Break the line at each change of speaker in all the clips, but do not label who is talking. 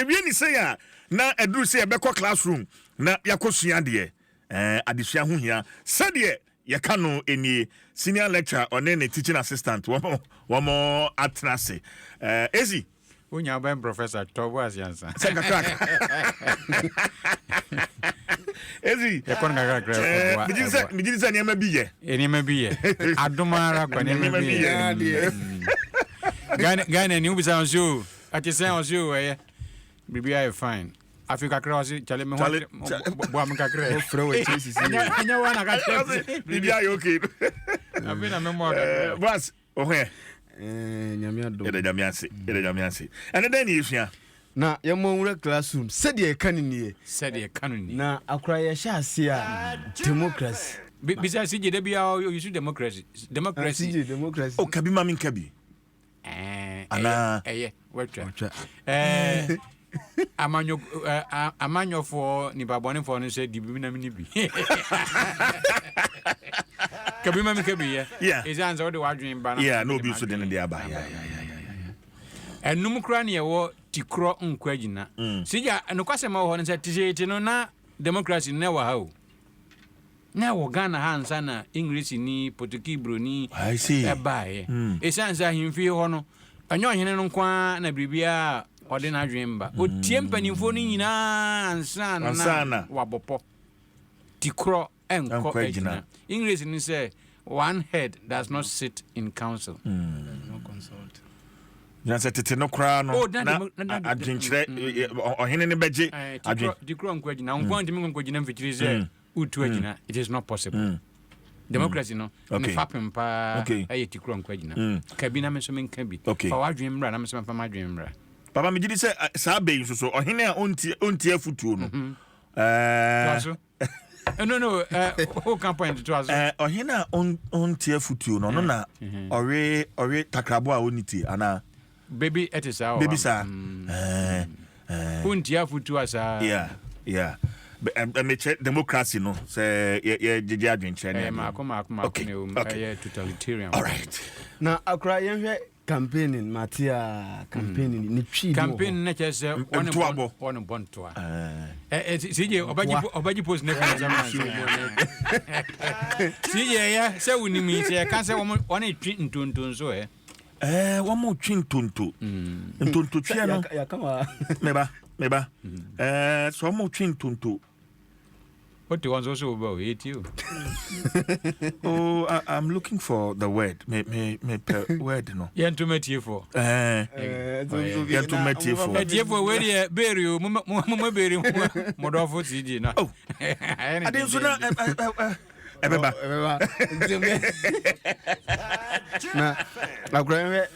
ewie ni say ya na eduru say ebekọ classroom na yakosua de adesua ho hia Sɛdeɛ ye kano eni senior lecturer Ohene teaching assistant womo atrase ezi
Unya ben professor Boaz Nsem.
Seka crack. Ezi.
E kon ga crack.
Mi di se niam bi ye.
Niam bi ye. Adom ara kwa niam bi ye. Gana ni ubi sa onsu. Ati se onsu we. Bibia e fine. Africa cross chale me bo am ka crack.
O fro we chisi.
Anya wana ka crack.
Bibia you okay.
Abina me mo.
Boss, Ohene.
Nyame Adom.
Ede nyame ase. Ene den ni efia.
Na yemo wura classroom Sɛdeɛ kano ni. Na akra ye sha ase a democracy.
Bisa sije de bia you use democracy.
O kabi mami kabi. Ana
wetwa. Amanyo for ni babone for no say di bi na mi bi. Kabi mami kabi
yeah.
Is answer what the wadwin ba na.
Yeah, no bi so den de aba. Yeah.
Enum kra ne wo tikro nkwagina. Sija no kwase ma wo no say tisheti no na democracy na wa ha o. Na wo Ghana hansa na English ni Portuguese broni.
I see.
Ebae. Esansa himfi ho no. Anyo Ohene no kwa na bribia ode na adwen ba. O tie mpanimfo ni nyina ansa na wabopo. Tikro enko ejina. English ni say one head does not sit in council.
No consult.
Na se tete no kra no na adwenkyere Ohene ne beje adwen.
Tikro enko ejina. Onko ntimi enko ejina mfikiri say utu ejina. It is not possible. Democracy no ne fapem pa aye tikro enko ejina. Kabina me so men kabi. Fa wadwen mra na me so fa madwen mra.
Papa me gidi say sa be so Ohene a onti afutuo no.
No, who can point to us?
Ohene a onti afutuo no na ore takrabo a oniti ana
baby it is our
baby sir
onti afutuo asa
yeah me check democracy no say ye jeje adwenche na
akoma totalitarian.
All right.
Na akra yenhwe campaigning Matia campaigning ni twi
campaign na chese one bontoa sije obaji post na kwa zaman sije ya se unimi se kan se one twi ntonton so
wo mo twi ntonto twi no
ya kama
meba so mo twi ntonto.
What do you want to about it you?
Oh, I'm looking for the word. Me word no.
You to meet you for.
You to meet you for.
Meet you for where you bury you, mama bury you. Modofo CD na. Oh.
I didn't so na ebeba.
Na agranwe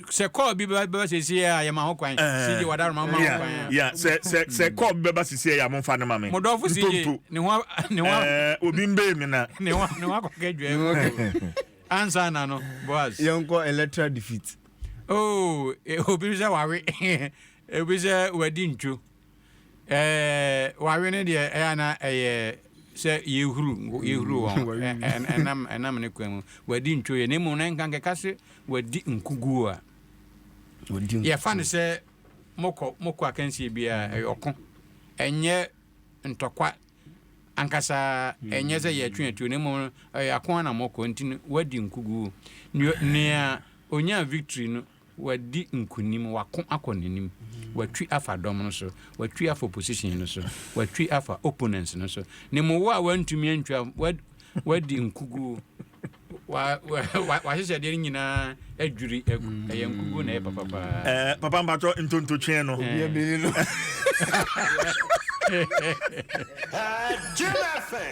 se call bi ba se sia ya ma ho kwan sije wadaro ma ho kwan
yeah se call bi ba se sia ya mo fa na ma me
modofo sije ne ho
obi mbe mi na
ne ho ko kedwe ansa na no Boaz
yonko electoral defeat
obi se wawe obi se wadi ntwo wawe ne de na se yehuru won enam ne kwam wadi ntwo ye ne mu na nkan kase wadi nkugu a ye fa ne se moko akansie bia eyoko enye ntokwa ankasa enye se ye twentu ne mu akon na moko ntin wadi nkugu ne onya victory no wadi nkunim wako akonenim watwi afa dom no so watwi afa opposition no so watwi afa opponents no so ne mo wa wantumi antwa wadi nkugu wa hye de nyina adwuri eye nkugu na papa
papa mbato ntonto twen no
bia beli no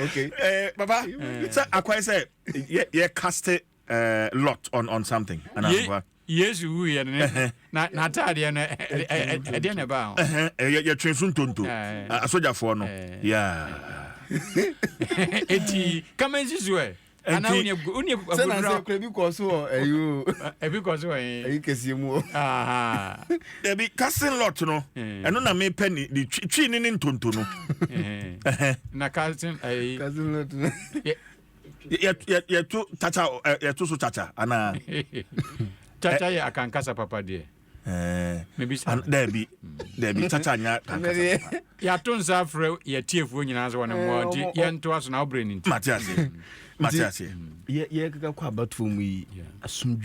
okay papa say akwai say ye cast lot on something and
yes who ya na tade na e na ba
ye twensun tonto asojafo no yeah
eti kamenzi zwe ana unie
sana se bi ko so ayo
ebi ko so
ayi kesi mu
e bi casting lot no eno na me penny di twi ni ntonto no
na casting
lot no
ye to tata ye to so tata ana
tata ya akankasa papa de maybe
there be Tatanya.
Yatunza for your tear for you as one more. Yen to us now bringing
Matthias.
About whom we assume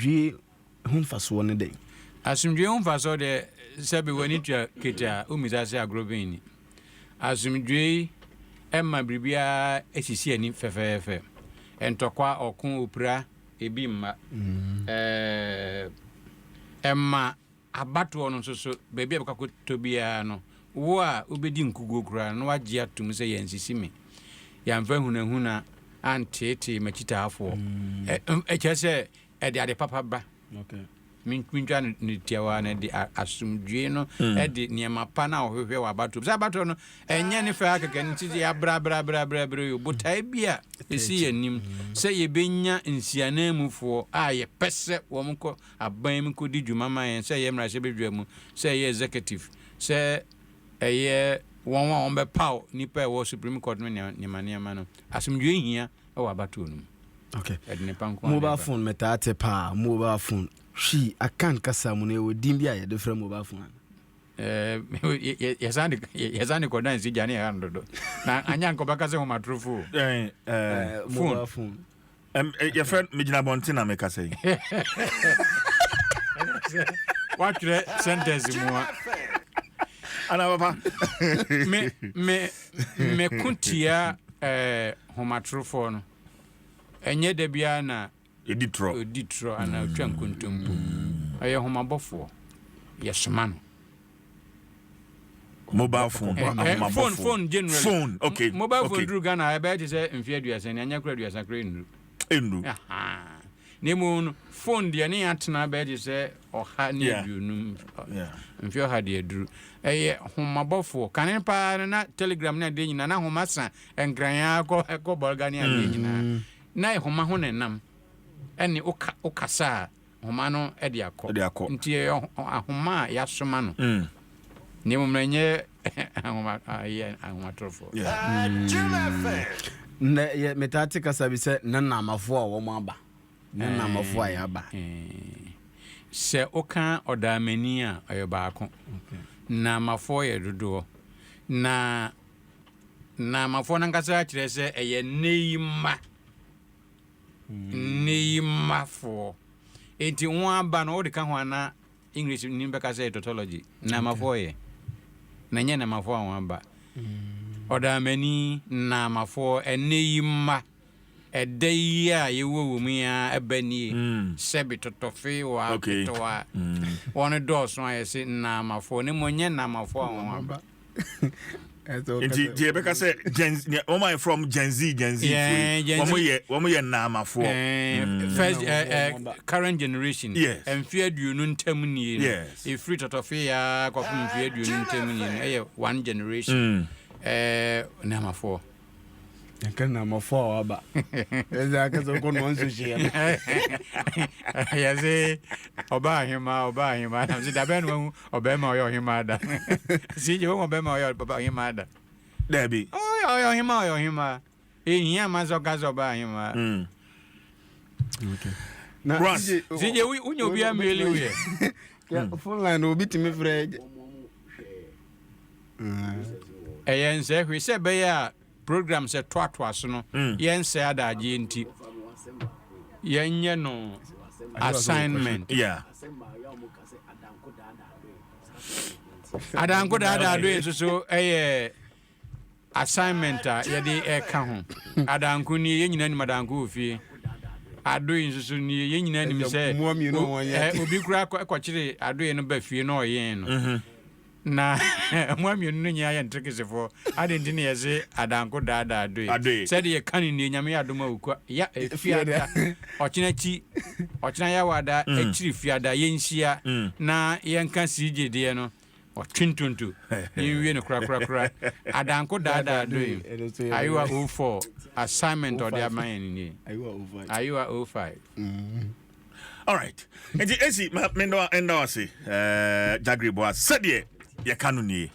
home for one day.
Assume home for so the Sabi when it Kita, Umizasa Grovini. Assume Emma Bribia, SCC and Fefe, and Tokwa or Kun Upra, Ebima, Emma, Abatu on so, baby, to be a no. Wa ubedin kugukura no agye atum sɛ yɛn sisimi yɛmfa huna and tete machita afo ɛkyɛ sɛ ɛde ade papa ba mintwa ne tiawa na de asumdue no ɛde niema pa na ohwehwe wa abato sɛ abato no ɛnyɛ ne fa akaka ne titi abra yo botai bia esi yanim sɛ yɛbenya nsiana mufo a yɛpɛsɛ wɔn kɔ aban mu kɔ di dwuma ma yɛn sɛ yɛ mra hyɛ bedwa mu sɛ yɛ executive sɛ ɛyɛ wɔn be pow nipa ɛwɔ Supreme Court no niema no asumdue hia ɛwɔ abato no
okay mobile phone metate pa mobile phone she akan kasa mu na ɛwɔ din bi a yɛde frɛ mobile phone
yɛsane kɔda nsi gyane yɛ ndodo na anya nkɔbaka sɛ homatrofo
mobile phone
yɛfrɛ megyina bɔnte na meka sɛ
watwerɛ sentence mu a
ana papa
me kuntia homatrofo no ɛnyɛ da bia na editro ana otwa nkontompo ɛyɛ homabɔfo yɛsoma no
mobile phone
phone generally
phone okay
mobile phone dru Ghana ɛbɛyɛ te sɛ mfie aduasa ne anya kora aduasa kora
enru
nemu phone deɛ ne atena bɛyɛ te sɛ ɔha ne aduonum mfie ɔha deɛ duru ɛyɛ homabɔfo kane pa na telegram na de nyina na homasa enkran akɔ bolga ne ade nyina na homa ho nenam ɛne okasa homa no ɛde akɔ nti ahoma ya soma no ne momranye ahoma trofo
na ye metate kasa bi sɛ nanamafo a wɔn aba nanamafo a yaba
sɛ oka ɔdamani a ɔyɛ baako na mafo yɛ dodoɔ na mafo nankasa kyerɛ sɛ ɛyɛ neymafo enti wo aba no wode ka ho ana English ni bɛka sɛ tautology na mafo yɛ na nyɛ na mafo a wo aba ɔdamani na mafo eneyima ɛdɛyi a yɛwɔ wɔ mu ya ɛbanie sɛbi totofe wa ketoa wɔn dɔɔso ayɛ sɛ na mafo ne mo nyɛ na mafo a wo aba
Inti beka say Gen from Gen Z Womo ye namafo
first current generation and fear you nun temuni if free totofia ko fun fear you nun temuni one generation namafo
kan namafo aba eza ka so ko no nso hia
ya say oba hima na si da ben wo oba ma oyo hima da si je wo oba ma oyo baba hima da
debi
oyo hima ehia ma zo ga zo ba hima
okay na
si je unyo bi ameli we
phone line obi timi frɛ
eyen se hwe se be ya program se toatoa so no yen se adaje nti yen nye no assignment adanko dada do so assignment a ye de eka ho adanko ni ye nyina ni madanko ofie ado so ni ye nyina ni se obi kura akɔkyere ado no ba fie no ɔyen no na mwami no nya ya ntekesefo adenti ne yeze adanko dada ado said ye kan ni nyame adoma ukwa ya fiada ochina ya wada echiri fiada yenhia na yenka CJ de no otwintuntu yiwie no kura adanko dada ado ayiwa 04 assignment or the man ni ayiwa 05
all right enti esi mendo endo ase Jagiri Boaz Sɛdeɛ yɛ kano nie